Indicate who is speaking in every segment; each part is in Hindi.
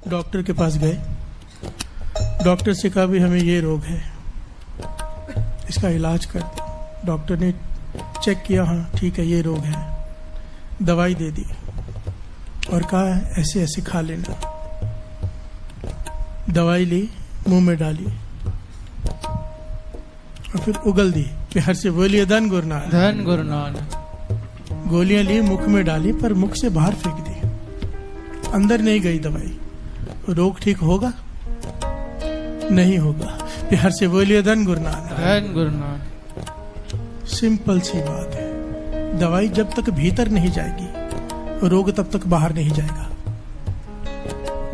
Speaker 1: डॉक्टर के पास गए। डॉक्टर से कहा भी हमें ये रोग है, इसका इलाज कर दो। डॉक्टर ने चेक किया, हाँ ठीक है ये रोग है, दवाई दे दी और कहा ऐसे ऐसे खा लेना। दवाई ली, मुंह में डाली और फिर उगल दी। प्यार से बोलिए धन गुरु नानक,
Speaker 2: धन गुरु नानक।
Speaker 1: गोलियां ली, मुख में डाली, पर मुख से बाहर फेंक दी, अंदर नहीं गई दवाई। रोग ठीक होगा? नहीं होगा। प्यार से बोलिए धन गुरु नानक,
Speaker 2: धन गुरु नानक।
Speaker 1: सिंपल सी बात है। दवाई जब तक भीतर नहीं जाएगी, रोग तब तक बाहर नहीं जाएगा।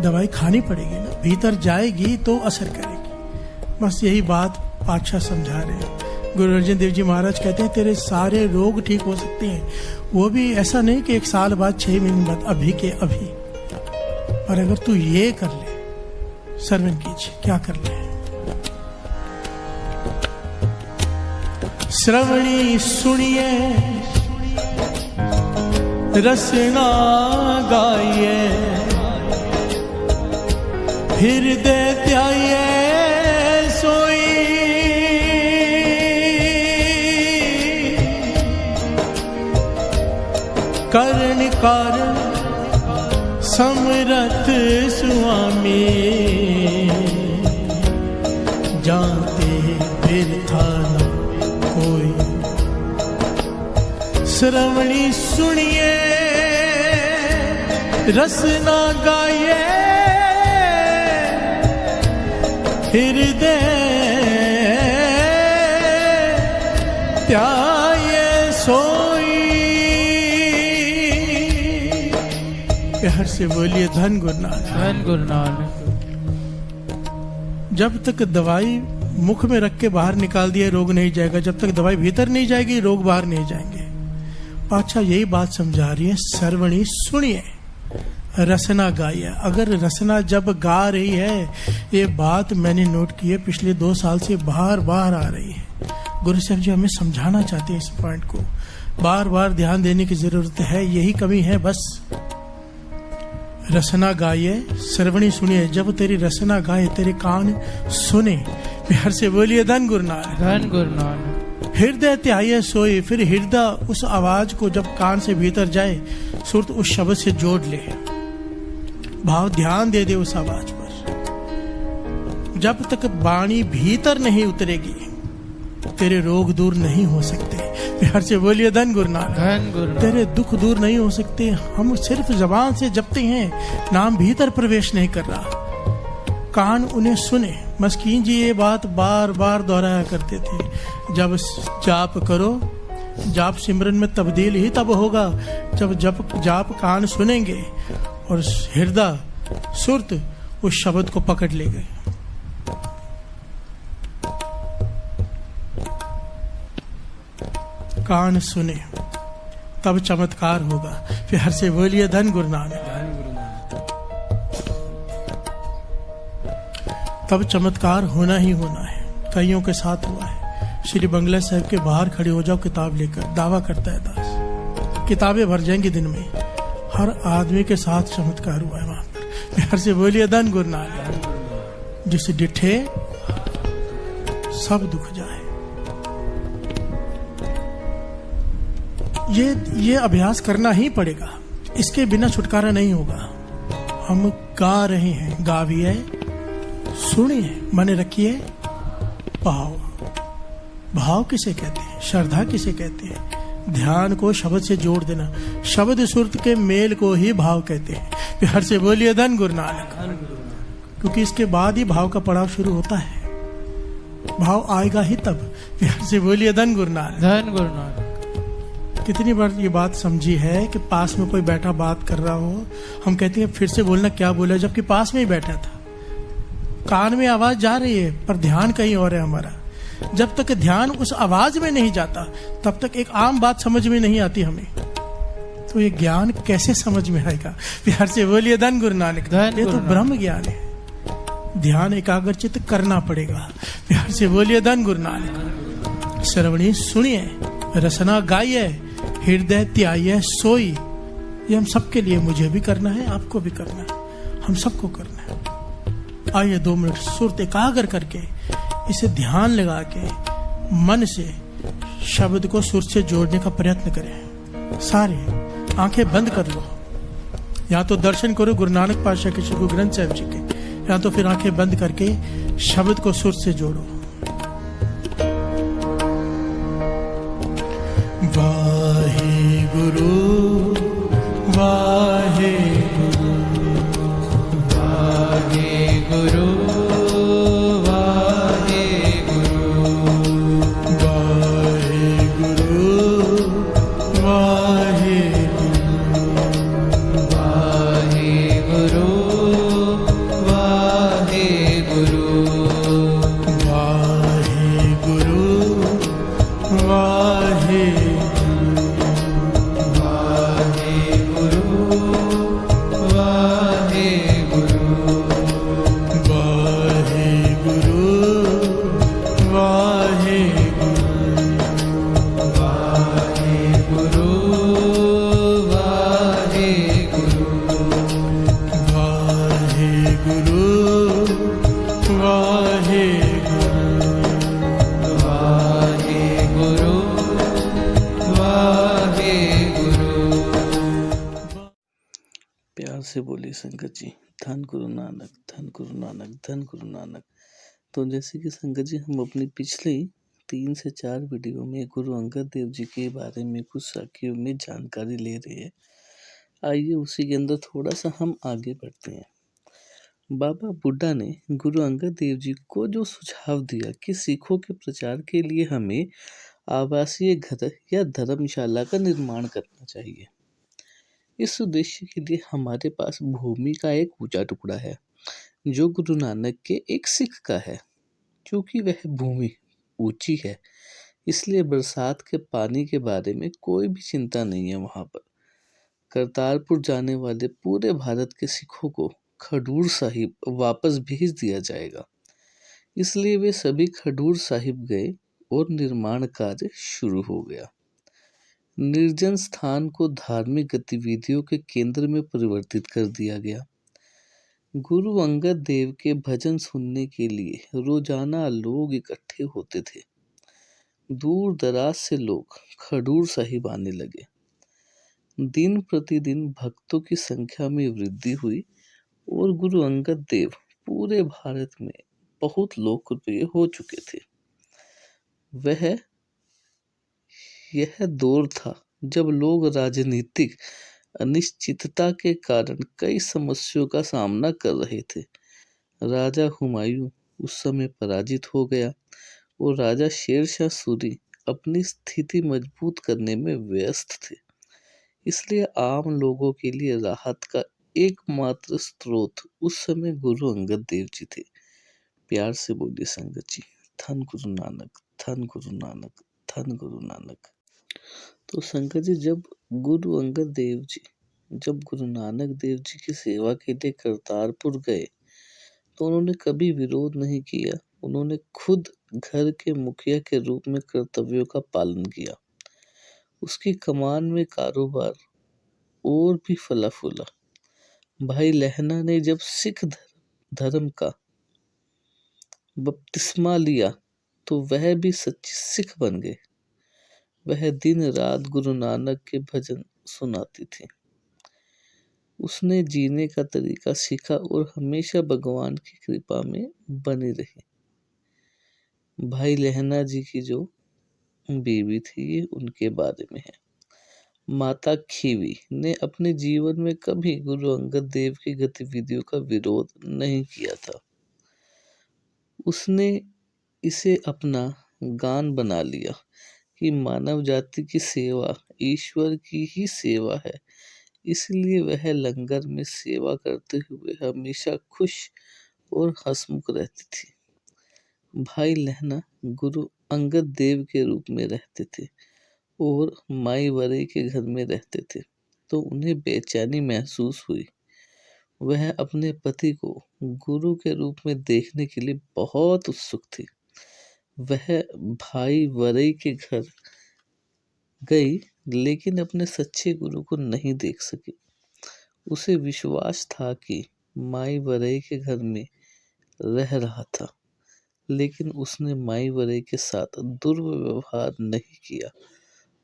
Speaker 1: दवाई खानी पड़ेगी ना, भीतर जाएगी तो असर करेगी। बस यही बात पातशाह समझा रहे हैं। गुरु अर्जन देव जी महाराज कहते हैं तेरे सारे रोग ठीक हो सकते हैं, वो भी ऐसा नहीं कि 1 साल बाद 6 महीने बाद, अभी के अभी। पर अगर तू ये कर ले, सर्वन कीजिए, क्या कर ले? श्रवणी सुनिए, रसना गाइए, हृदय त्याइए सोई, कर्ण कारण समरथ स्वामी, जानते फिर था न कोई। श्रवणी सुनिए, रसना गाइए, हृदय त्याये सोई। प्यार से बोलिए धन गुरु नानक,
Speaker 2: धन गुरु नानक।
Speaker 1: जब तक दवाई मुख में रख के बाहर निकाल दिए रोग नहीं जाएगा, जब तक दवाई भीतर नहीं जाएगी रोग बाहर नहीं जाएंगे। पातशाह यही बात समझा रही है। सर्वणी सुनिए, रसना गाइए। अगर रसना जब गा रही है, ये बात मैंने नोट की है, पिछले 2 साल से बार बार आ रही है। गुरु साहब जी हमें समझाना चाहते हैं इस पॉइंट को, बार बार ध्यान देने की जरूरत है, यही कमी है बस। रसना गाइए, श्रवणी सुनिए। जब तेरी रसना गाए, तेरे कान सुने। प्यार से बोलिए धन गुरु नानक,
Speaker 2: धन गुरु नानक।
Speaker 1: हृदय त्याये सोए। फिर हृदय उस आवाज को जब कान से भीतर जाए, सुरत उस शब्द से जोड़ ले, भाव ध्यान दे दे उस आवाज पर। जब तक वाणी भीतर नहीं उतरेगी, तेरे रोग दूर नहीं हो सकते। प्यार से बोलिए धन गुरु नानक,
Speaker 2: धन गुरु।
Speaker 1: तेरे दुख दूर नहीं हो सकते। हम सिर्फ जबान से जपते हैं, नाम भीतर प्रवेश नहीं कर रहा। कान उन्हें सुने। मस्कीन जी ये बात बार बार दोहराया करते थे। जब जाप करो, जाप सिमरन में तब्दील ही तब होगा जब जाप कान सुनेंगे और हृदय सुरत उस शब्द को पकड़ ले गए। कान सुने तब चमत्कार होगा। प्यार से बोलिए धन गुरु नानक, तब चमत्कार होना ही होना है। कईयों के साथ हुआ है। श्री बंगला साहब के बाहर खड़े हो जाओ किताब लेकर, दावा करता है दास, किताबें भर जाएंगी दिन में। हर आदमी के साथ चमत्कार हुआ है वहां पर। प्यार से बोलिए धन गुरु नानक। जिसे डिठे सब दुख जाए। ये अभ्यास करना ही पड़ेगा, इसके बिना छुटकारा नहीं होगा। हम गा रहे हैं, गाविए, सुनिए, मन रखिए। भाव, भाव किसे कहते हैं? श्रद्धा किसे कहते हैं? ध्यान को शब्द से जोड़ देना। शब्द सुरत के मेल को ही भाव कहते हैं। प्यार से बोलिए धन गुरु नानक, क्योंकि इसके बाद ही भाव का पड़ाव शुरू होता है। भाव आएगा ही तब। प्यार से बोलिए धन गुरु नानक,
Speaker 2: धन गुरु नानक।
Speaker 1: कितनी बार ये बात समझी है कि पास में कोई बैठा बात कर रहा हो, हम कहते हैं फिर से बोलना, क्या बोला, जबकि पास में ही बैठा था। कान में आवाज जा रही है पर ध्यान कहीं और है हमारा। जब तक ध्यान उस आवाज में नहीं जाता, तब तक एक आम बात समझ में नहीं आती हमें। तो ये ज्ञान कैसे समझ में आएगा? प्यार से बोलिए धन गुरु नानक। ये तो ब्रह्म ज्ञान है। ध्यान एकाग्रचित करना पड़ेगा। प्यार से बोलिए धन गुरु नानक। श्रवणी सुनिए, रसना गाइए, हृदय त्याये सोई। ये हम सबके लिए, मुझे भी करना है, आपको भी करना है। हम सबको करना है। आइए 2 मिनट सुरत एकाग्र करके इसे ध्यान लगा के मन से शब्द को सुर से जोड़ने का प्रयत्न करें। सारे आंखें बंद कर लो, या तो दर्शन करो गुरु नानक पातशाह के श्री गुरु ग्रंथ साहिब जी के, या तो फिर आंखें बंद करके शब्द को सुर से जोड़ो। वाहे गुरु वाहे गुरु
Speaker 2: वाहे गुरु वाहे गुरु
Speaker 1: वाहे गुरु वाहे
Speaker 2: वाहे गुरु वाहे गुरु
Speaker 1: वाहे गुरु वाहे
Speaker 3: प्यार से बोली संगत जी, धन गुरु नानक, धन गुरु नानक, धन गुरु नानक। तो जैसे कि संगत जी, हम अपनी पिछले 3 से 4 वीडियो में गुरु अंगद देव जी के बारे में कुछ साखियों में जानकारी ले रहे हैं। आइए उसी के अंदर थोड़ा सा हम आगे बढ़ते हैं। बाबा बुड्ढा ने गुरु अंगद देव जी को जो सुझाव दिया कि सिखों के प्रचार के लिए हमें आवासीय घर या धर्मशाला का निर्माण करना चाहिए। इस उद्देश्य के लिए हमारे पास भूमि का एक ऊंचा टुकड़ा है जो गुरु नानक के एक सिख का है। क्योंकि वह भूमि ऊंची है, इसलिए बरसात के पानी के बारे में कोई भी चिंता नहीं है। वहां पर करतारपुर जाने वाले पूरे भारत के सिखों को खडूर साहिब वापस भेज दिया जाएगा। इसलिए वे सभी खडूर साहिब गए और निर्माण कार्य शुरू हो गया। निर्जन स्थान को धार्मिक गतिविधियों के केंद्र में परिवर्तित कर दिया गया। गुरु अंगद देव के भजन सुनने के लिए रोजाना लोग इकट्ठे होते थे। दूर दराज से लोग खडूर साहिब आने लगे। दिन प्रतिदिन भक्तों की संख्या में वृद्धि हुई और गुरु अंगद देव पूरे भारत में बहुत लोकप्रिय हो चुके थे। यह दौर था जब लोग राजनीतिक अनिश्चितता के कारण कई समस्याओं का सामना कर रहे थे। राजा हुमायूं उस समय पराजित हो गया और राजा शेरशाह सूरी अपनी स्थिति मजबूत करने में व्यस्त थे। इसलिए आम लोगों के लिए राहत का एकमात्र स्रोत उस समय गुरु अंगद देव जी थे। प्यार से बोलिए संगत जी, धन गुरु नानक, धन गुरु नानक, धन गुरु नानक। तो संगत जी, जब गुरु अंगद देव जी जब गुरु नानक देव जी की सेवा के लिए करतारपुर गए तो उन्होंने कभी विरोध नहीं किया। उन्होंने खुद घर के मुखिया के रूप में कर्तव्यों का पालन किया। उसकी कमान में कारोबार और भी फला फूला। भाई लहना ने जब सिख धर्म का बपतिस्मा लिया तो वह भी सच्ची सिख बन गए। वह दिन रात गुरु नानक के भजन सुनाती थी। उसने जीने का तरीका सीखा और हमेशा भगवान की कृपा में बनी रही। भाई लहना जी की जो बीवी थी, ये उनके बारे में है। माता खीवी ने अपने जीवन में कभी गुरु अंगद देव की गतिविधियों का विरोध नहीं किया था। उसने इसे अपना गान बना लिया कि मानव जाति की सेवा ईश्वर की ही सेवा है। इसलिए वह लंगर में सेवा करते हुए हमेशा खुश और हंसमुख रहती थी। भाई लहना गुरु अंगद देव के रूप में रहते थे और माई वरे के घर में रहते थे, तो उन्हें बेचैनी महसूस हुई। वह अपने पति को गुरु के रूप में देखने के लिए बहुत उत्सुक थी। वह भाई वरई के घर गई लेकिन अपने सच्चे गुरु को नहीं देख सकी। उसे विश्वास था कि माई वरई के घर में रह रहा था, लेकिन उसने माई वरई के साथ दुर्व्यवहार नहीं किया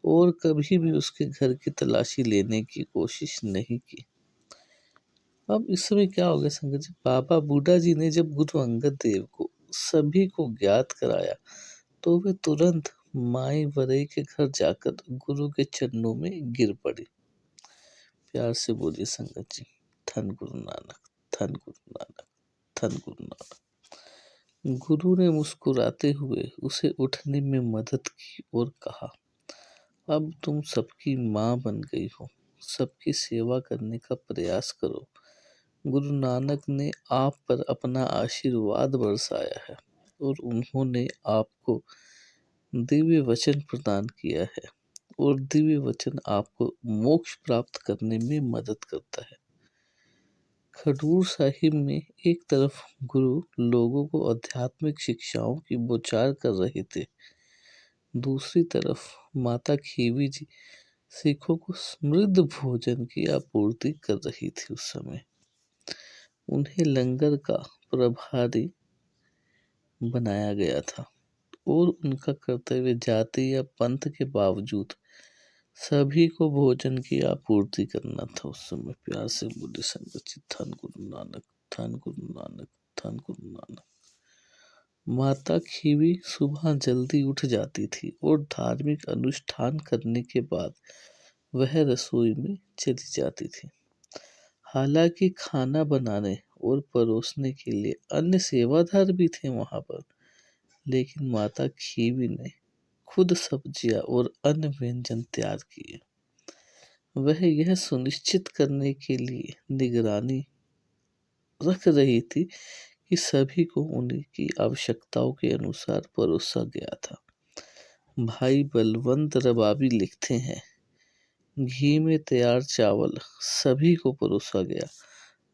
Speaker 3: और कभी भी उसके घर की तलाशी लेने की कोशिश नहीं की। अब इस समय क्या हो गया संगत जी, बाबा बूढ़ा जी ने जब गुरु अंगद देव को सभी को ज्ञात कराया तो वे तुरंत माई वरई के घर जाकर गुरु के चरणों में गिर पड़ी। प्यार से बोलिए संगत जी, धन गुरु नानक, धन गुरु नानक, धन गुरु नानक। गुरु ने मुस्कुराते हुए उसे उठने में मदद की और कहा, अब तुम सबकी माँ बन गई हो, सबकी सेवा करने का प्रयास करो। गुरु नानक ने आप पर अपना आशीर्वाद बरसाया है और उन्होंने आपको दिव्य वचन प्रदान किया है और दिव्य वचन आपको मोक्ष प्राप्त करने में मदद करता है। खडूर साहिब में एक तरफ गुरु लोगों को आध्यात्मिक शिक्षाओं की बौछार कर रहे थे, दूसरी तरफ माता खीवी जी सिखों को समृद्ध भोजन की आपूर्ति कर रही थी। उस समय उन्हें लंगर का प्रभारी बनाया गया था और उनका कर्तव्य जाति या पंथ के बावजूद सभी को भोजन की आपूर्ति करना था। उस समय प्यार से बोले संगत जी, धन गुरु नानक, धन गुरु नानक, धन गुरु नानक। माता खीवी सुबह जल्दी उठ जाती थी और धार्मिक अनुष्ठान करने के बाद वह रसोई में चली जाती थी। हालांकि खाना बनाने और परोसने के लिए अन्य सेवादार भी थे वहां पर, लेकिन माता खीवी ने खुद सब्जियां और अन्य व्यंजन तैयार किए। वह यह सुनिश्चित करने के लिए निगरानी रख रही थी कि सभी को उनकी आवश्यकताओं के अनुसार परोसा गया था। भाई बलवंत रबाबी लिखते हैं, घी में तैयार चावल सभी को परोसा गया।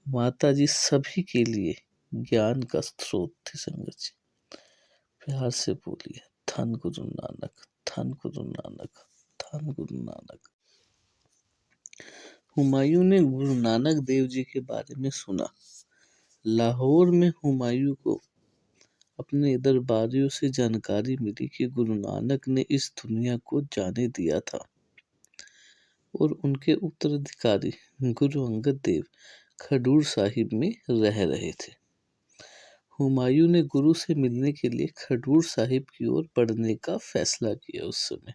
Speaker 3: माताजी सभी के लिए ज्ञान का स्रोत थी। संगत जी, प्यार से बोलिए, धन गुरु नानक, धन गुरु नानक, धन गुरु नानक। हुमायूं ने गुरु नानक देव जी के बारे में सुना। लाहौर में हुमायूं को अपने दरबारियों से जानकारी मिली कि गुरु नानक ने इस दुनिया को जाने दिया था और उनके उत्तराधिकारी गुरु अंगद देव खडूर साहिब में रह रहे थे। हुमायूं ने गुरु से मिलने के लिए खडूर साहिब की ओर बढ़ने का फैसला किया। उस समय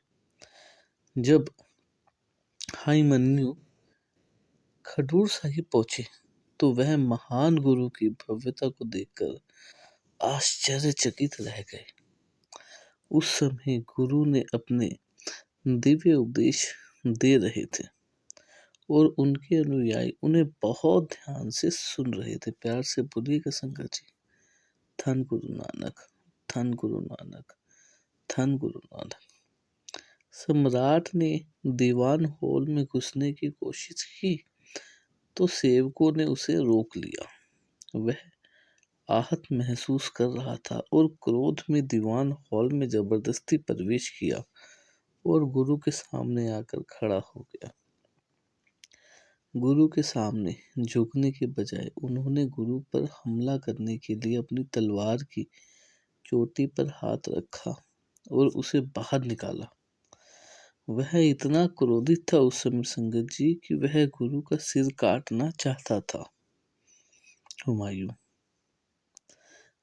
Speaker 3: जब हाईमन्यू खडूर साहिब पहुंचे तो वह महान गुरु की भव्यता को देखकर आश्चर्यचकित रह गए। उस समय गुरु ने अपने दिव्य उपदेश दे रहे थे और उनके अनुयायी उन्हें बहुत ध्यान से सुन रहे थे। प्यार से बोलिएगा संगत जी, धन गुरु नानक, धन गुरु नानक, धन गुरु नानक। सम्राट ने दीवान हॉल में घुसने की कोशिश की तो सेवकों ने उसे रोक लिया। वह आहत महसूस कर रहा था और क्रोध में दीवान हॉल में जबरदस्ती प्रवेश किया और गुरु के सामने आकर खड़ा हो गया। गुरु के सामने झुकने के बजाय उन्होंने गुरु पर हमला करने के लिए अपनी तलवार की चोटी पर हाथ रखा और उसे बाहर निकाला। वह इतना क्रोधित था उस समय संगत जी कि वह गुरु का सिर काटना चाहता था। हुमायूं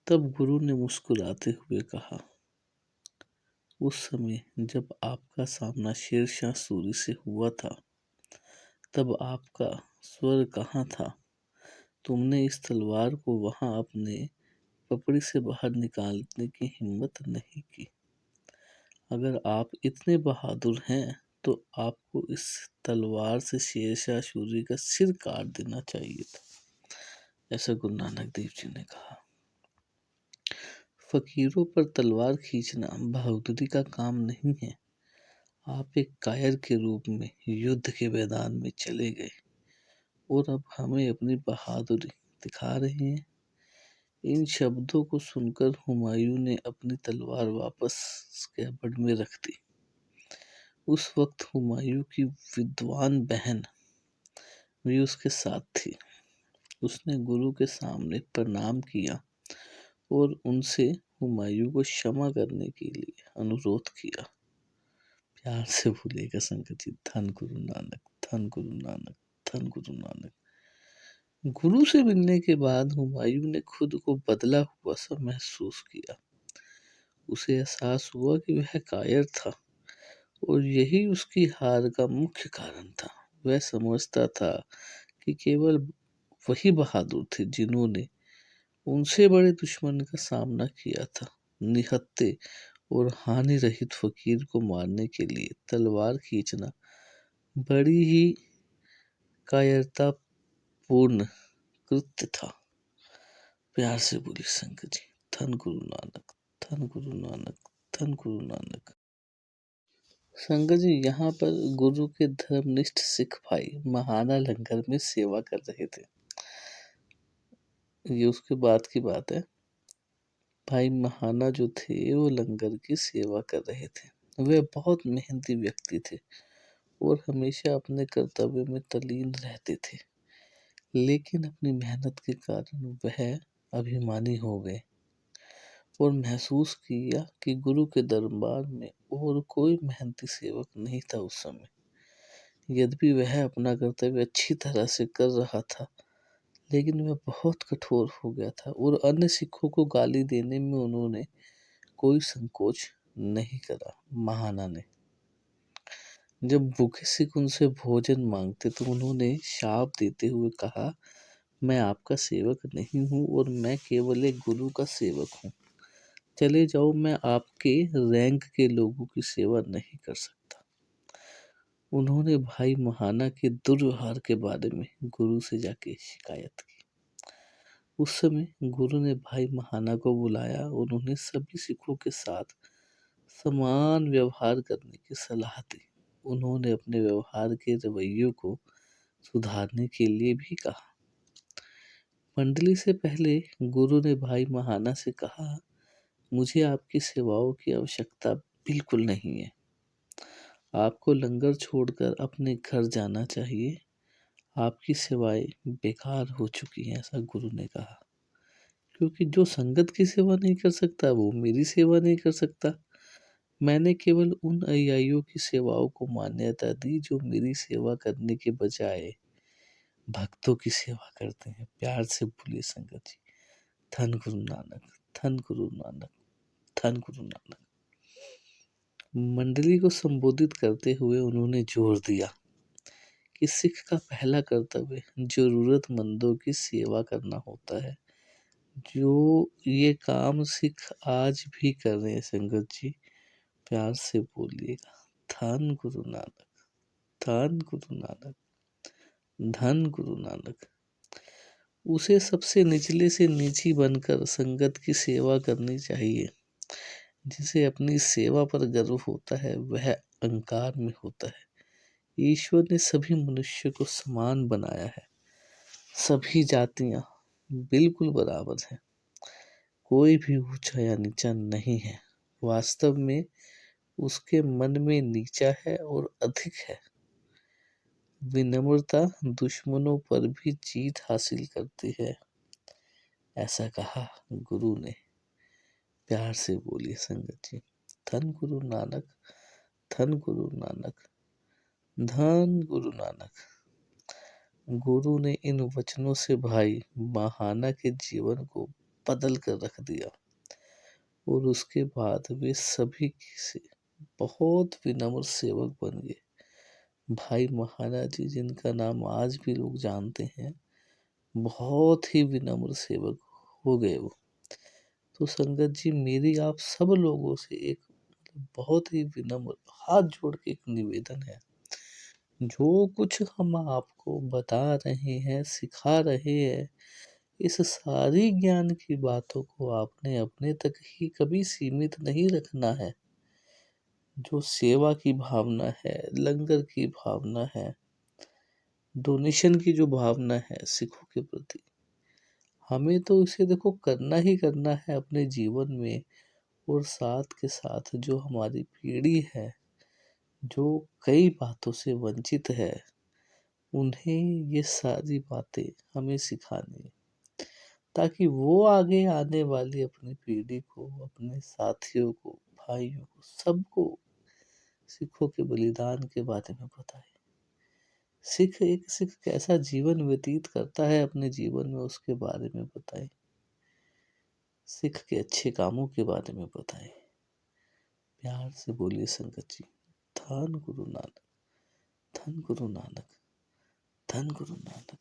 Speaker 3: तब गुरु ने मुस्कुराते हुए कहा, उस समय जब आपका सामना शेरशाह सूरी से हुआ था तब आपका स्वर कहाँ था? तुमने इस तलवार को वहां अपने पपड़ी से बाहर निकालने की हिम्मत नहीं की। अगर आप इतने बहादुर हैं तो आपको इस तलवार से शेरशाह सूरी का सिर काट देना चाहिए था, ऐसा गुरु नानक देव जी ने कहा। फकीरों पर तलवार खींचना बहादुरी का काम नहीं है। आप एक कायर के रूप में युद्ध के मैदान में चले गए और अब हमें अपनी बहादुरी दिखा रहे हैं। इन शब्दों को सुनकर हुमायूं ने अपनी तलवार वापस कैबर्ड में रख दी। उस वक्त हुमायूं की विद्वान बहन भी उसके साथ थी। उसने गुरु के सामने प्रणाम किया और उनसे हुमायूं को क्षमा करने के लिए अनुरोध किया। प्यार से बोलिएगा संगत जी, धन गुरु नानक, धन गुरु नानक, धन गुरु नानक। गुरु से मिलने के बाद हुमायूं ने खुद को बदला हुआ सा महसूस किया। उसे एहसास हुआ कि वह कायर था और यही उसकी हार का मुख्य कारण था। वह समझता था कि केवल वही बहादुर थे जिन्होंने उनसे बड़े दुश्मन का सामना किया था। निहत्थे और हानि रहित फकीर को मारने के लिए तलवार खींचना बड़ी ही कायरतापूर्ण कृत्य था। प्यार से बोली संगत जी, धन गुरु नानक, धन गुरु नानक, धन गुरु नानक। संगत जी, यहाँ पर गुरु के धर्मनिष्ठ सिख भाई महाना लंगर में सेवा कर रहे थे। ये उसके बाद की बात है। भाई महाना जो थे वो लंगर की सेवा कर रहे थे। वे बहुत मेहनती व्यक्ति थे और हमेशा अपने कर्तव्य में तल्लीन रहते थे, लेकिन अपनी मेहनत के कारण वह अभिमानी हो गए और महसूस किया कि गुरु के दरबार में और कोई मेहनती सेवक नहीं था उस समय। यद्यपि वह अपना कर्तव्य अच्छी तरह से कर रहा था, लेकिन वह बहुत कठोर हो गया था और अन्य सिखों को गाली देने में उन्होंने कोई संकोच नहीं करा। महाना ने जब भूखे सिख उनसे भोजन मांगते तो उन्होंने शाप देते हुए कहा, मैं आपका सेवक नहीं हूँ और मैं केवल एक गुरु का सेवक हूँ। चले जाओ, मैं आपके रैंक के लोगों की सेवा नहीं कर सकता। उन्होंने भाई महाना के दुर्व्यवहार के बारे में गुरु से जाके शिकायत की। उस समय गुरु ने भाई महाना को बुलाया और उन्हें सभी सिखों के साथ समान व्यवहार करने की सलाह दी। उन्होंने अपने व्यवहार के रवैये को सुधारने के लिए भी कहा। मंडली से पहले गुरु ने भाई महाना से कहा, मुझे आपकी सेवाओं की आवश्यकता बिल्कुल नहीं है। आपको लंगर छोड़कर अपने घर जाना चाहिए। आपकी सेवाएं बेकार हो चुकी हैं, ऐसा गुरु ने कहा। क्योंकि जो संगत की सेवा नहीं कर सकता वो मेरी सेवा नहीं कर सकता। मैंने केवल उन अनुयायियों की सेवाओं को मान्यता दी जो मेरी सेवा करने के बजाय भक्तों की सेवा करते हैं। प्यार से बोलिए संगत जी, धन गुरु नानक, धन गुरु नानक, धन गुरु नानक। मंडली को संबोधित करते हुए उन्होंने जोर दिया कि सिख का पहला कर्तव्य जरूरतमंदों की सेवा करना होता है। जो ये काम सिख आज भी कर रहे हैं संगत जी, प्यार से बोलिएगा, धन गुरु नानक, धन गुरु नानक, धन गुरु नानक। उसे सबसे निचले से नीची बनकर संगत की सेवा करनी चाहिए। जिसे अपनी सेवा पर गर्व होता है वह अहंकार में होता है। ईश्वर ने सभी मनुष्य को समान बनाया है। सभी जातियां बिल्कुल बराबर हैं। कोई भी ऊंचा या नीचा नहीं है। वास्तव में उसके मन में नीचा है और अधिक है। विनम्रता दुश्मनों पर भी जीत हासिल करती है, ऐसा कहा गुरु ने। प्यार से बोलिए संगत जी, धन गुरु नानक, धन गुरु नानक, धन गुरु नानक। गुरु ने इन वचनों से भाई महाना के जीवन को बदल कर रख दिया और उसके बाद वे सभी से बहुत विनम्र सेवक बन गए। भाई महाना जी, जिनका नाम आज भी लोग जानते हैं, बहुत ही विनम्र सेवक हो गए वो। तो संगत जी, मेरी आप सब लोगों से एक बहुत ही विनम्र हाथ जोड़ के एक निवेदन है। जो कुछ हम आपको बता रहे हैं, सिखा रहे हैं, इस सारी ज्ञान की बातों को आपने अपने तक ही कभी सीमित नहीं रखना है। जो सेवा की भावना है, लंगर की भावना है, डोनेशन की जो भावना है सिखों के प्रति, हमें तो इसे देखो करना ही करना है अपने जीवन में। और साथ के साथ जो हमारी पीढ़ी है, जो कई बातों से वंचित है, उन्हें ये सारी बातें हमें सिखानी है, ताकि वो आगे आने वाली अपनी पीढ़ी को, अपने साथियों को, भाइयों को, सबको सिखों के बलिदान के बारे में बताए। सिख कैसा जीवन व्यतीत करता है अपने जीवन में, उसके बारे में बताए। सिख के अच्छे कामों के बारे में बताए। प्यार से बोलिए संगत जी, धन गुरु नानक, धन गुरु नानक, धन गुरु नानक।